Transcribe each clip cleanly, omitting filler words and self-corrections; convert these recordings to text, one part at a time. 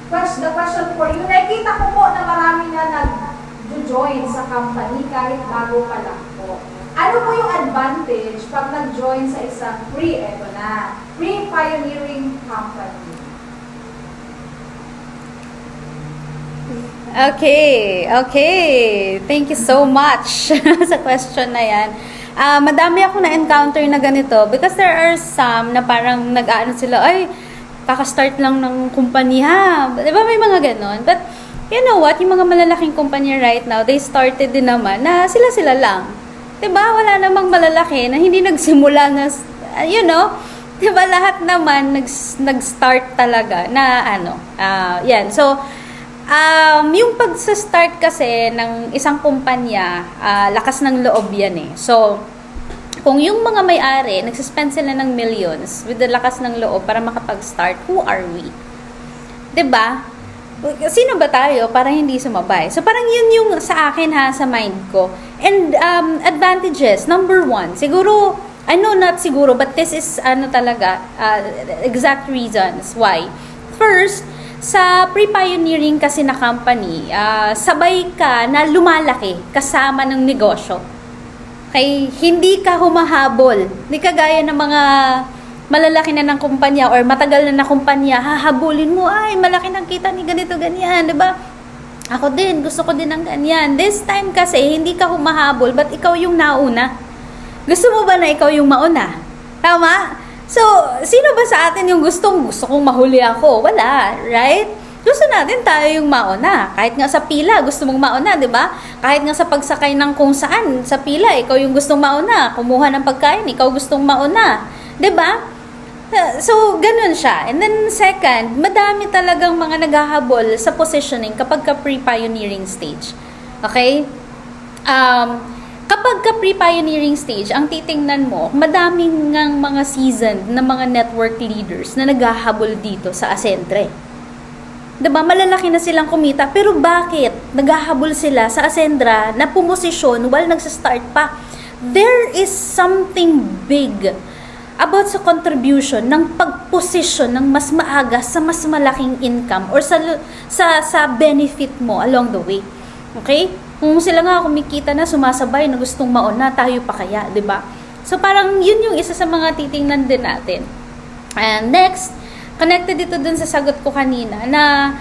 The question for you, nakita ko po na marami na nag-join sa company kahit bago pa lang po. Ano po yung advantage pag nag-join sa isang pre-pioneering company? Okay. Thank you so much sa question na yan. Madami ako na-encounter na ganito because there are some na parang nag-aano sila, ay, kaka-start lang ng kumpanya. Di ba may mga ganon? But, you know what? Yung mga malalaking kumpanya right now, they started din naman na sila-sila lang. Di ba? Wala namang malalaki na hindi nagsimula na, you know, di ba lahat naman nag-start talaga na yan. So, yung pag-start kasi ng isang kumpanya, lakas ng loob yan eh. So, kung yung mga may-ari, nagsispend sila ng millions with the lakas ng loob para makapag-start, who are we? 'Di ba? Sino ba tayo para hindi sumabay? So, parang yun yung sa akin sa mind ko. And advantages, number one, siguro, not siguro, but this is talaga, exact reasons why. First, sa pre-pioneering kasi na company, sabay ka na lumalaki kasama ng negosyo. Okay? Hindi ka humahabol. Hindi ka gaya ng mga malalaki na ng kumpanya or matagal na kumpanya, hahabulin mo, ay, malaki ng kita ni ganito, ganyan, diba? Ako din, gusto ko din ng ganyan. This time kasi, hindi ka humahabol, but ikaw yung nauna. Gusto mo ba na ikaw yung mauna? Tama? So, sino ba sa atin yung gusto kong mahuli ako? Wala, right? Gusto natin tayo yung mauna. Kahit nga sa pila, gusto mong mauna, di ba? Kahit nga sa pagsakay ng kung saan, sa pila, ikaw yung gustong mauna. Kumuha ng pagkain, ikaw gustong mauna. Di ba? So, ganun siya. And then second, madami talagang mga naghahabol sa positioning kapag ka pre-pioneering stage. Okay? Kapag ka pre-pioneering stage, ang titingnan mo, madaming ngang mga seasoned na mga network leaders na naghahabol dito sa Acentre. Diba, malalaki na silang kumita, pero bakit naghahabol sila sa Ascendra na pumosisyon while nagsastart pa? There is something big about sa contribution ng pag-position ng mas maaga sa mas malaking income or sa benefit mo along the way. Okay? Kung sila nga kumikita na sumasabay na gustong mauna, tayo pa kaya, 'di ba? So parang yun yung isa sa mga titingnan din natin. And next, connected dito dun sa sagot ko kanina na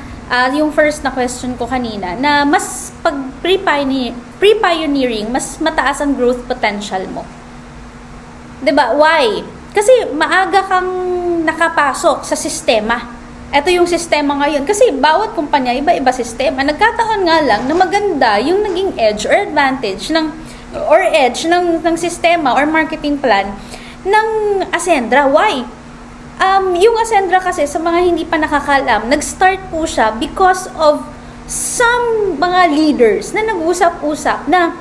yung first na question ko kanina na mas pag pre-pioneering, mas mataas ang growth potential mo. 'Di ba? Why? Kasi maaga kang nakapasok sa sistema. Ito yung sistema ngayon. Kasi bawat kumpanya, iba-iba sistema. Nagkataon nga lang na maganda yung naging edge or advantage ng sistema or marketing plan ng Ascendra. Why? Yung Ascendra kasi, sa mga hindi pa nakakalam, nag-start po siya because of some mga leaders na nag-usap-usap na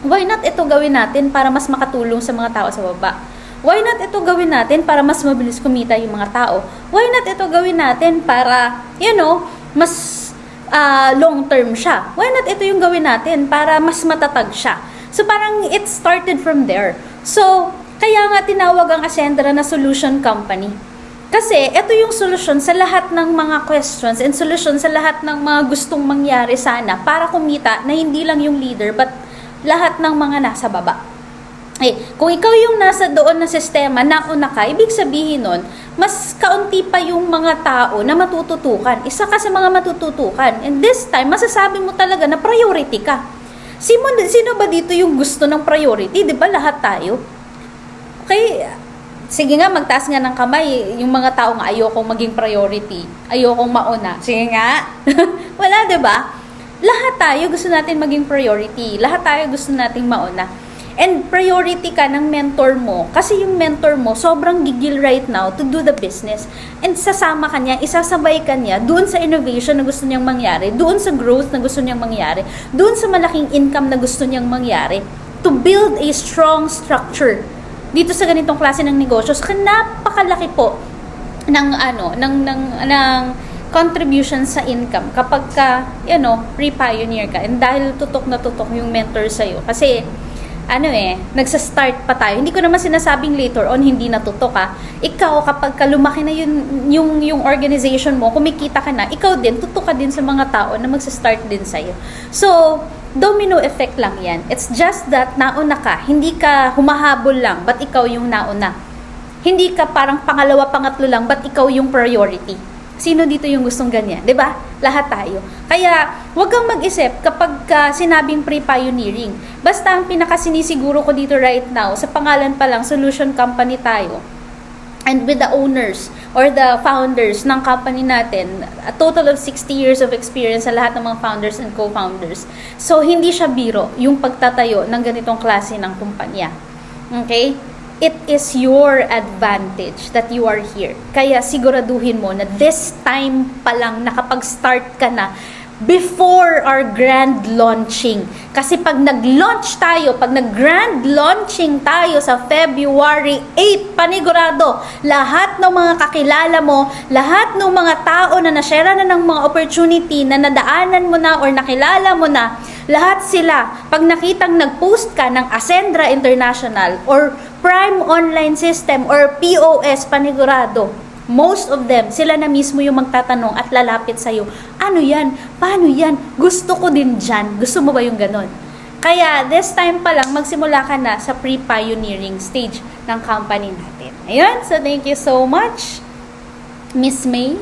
why not ito gawin natin para mas makatulong sa mga tao sa baba? Why not ito gawin natin para mas mabilis kumita yung mga tao? Why not ito gawin natin para, mas long-term siya? Why not ito yung gawin natin para mas matatag siya? So parang it started from there. So, kaya nga tinawag ang Ascendra na solution company. Kasi ito yung solution sa lahat ng mga questions and solution sa lahat ng mga gustong mangyari sana para kumita na hindi lang yung leader but lahat ng mga nasa baba. Kung ikaw yung nasa doon na sistema, nauna ka, ibig sabihin nun, mas kaunti pa yung mga tao na matututukan. Isa ka sa mga matututukan. And this time, masasabi mo talaga na priority ka. Sino ba dito yung gusto ng priority? Di ba lahat tayo? Okay, sige nga, magtaas nga ng kamay. Yung mga tao nga, ayokong maging priority. Ayokong mauna. Sige nga. Wala, di ba? Lahat tayo gusto natin maging priority. Lahat tayo gusto nating mauna. And priority ka ng mentor mo. Kasi yung mentor mo, sobrang gigil right now to do the business. And sasama ka niya, isasabay ka niya doon sa innovation na gusto niyang mangyari, doon sa growth na gusto niyang mangyari, doon sa malaking income na gusto niyang mangyari, to build a strong structure dito sa ganitong klase ng negosyo. So, napakalaki po ng contribution sa income kapag ka, pre-pioneer ka. And dahil tutok na tutok yung mentor sa'yo. Kasi, nagsa-start pa tayo. Hindi ko naman sinasabing later on hindi natutok ha. Ikaw kapag lumaki na yung organization mo, kumikita ka na, ikaw din tutok ka din sa mga tao na magsa-start din sa iyo. So, domino effect lang 'yan. It's just that nauna ka, hindi ka humahabol lang, but ikaw yung nauna. Hindi ka parang pangalawa, pangatlo lang, but ikaw yung priority. Sino dito yung gustong ganyan? 'Di ba? Lahat tayo. Kaya, huwag kang mag-isip kapag sinabing pre-pioneering. Basta ang pinakasinisiguro ko dito right now, sa pangalan pa lang, solution company tayo. And with the owners or the founders ng company natin, a total of 60 years of experience sa lahat ng mga founders and co-founders. So, hindi siya biro yung pagtatayo ng ganitong klase ng kumpanya. Okay? It is your advantage that you are here. Kaya siguraduhin mo na this time pa lang nakapag-start ka na before our grand launching. Kasi pag nag-launch tayo, pag nag-grand launching tayo sa February 8, panigurado, lahat ng mga kakilala mo, lahat ng mga tao na na-share na ng mga opportunity na nadaanan mo na or nakilala mo na, lahat sila, pag nakitang nag-post ka ng Ascendra International or Prime Online System or POS, panigurado, most of them, sila na mismo yung magtatanong at lalapit sa'yo, ano yan? Paano yan? Gusto ko din dyan. Gusto mo ba yung ganon? Kaya, this time pa lang, magsimula ka na sa pre-pioneering stage ng company natin. Ayun, so thank you so much, Miss May.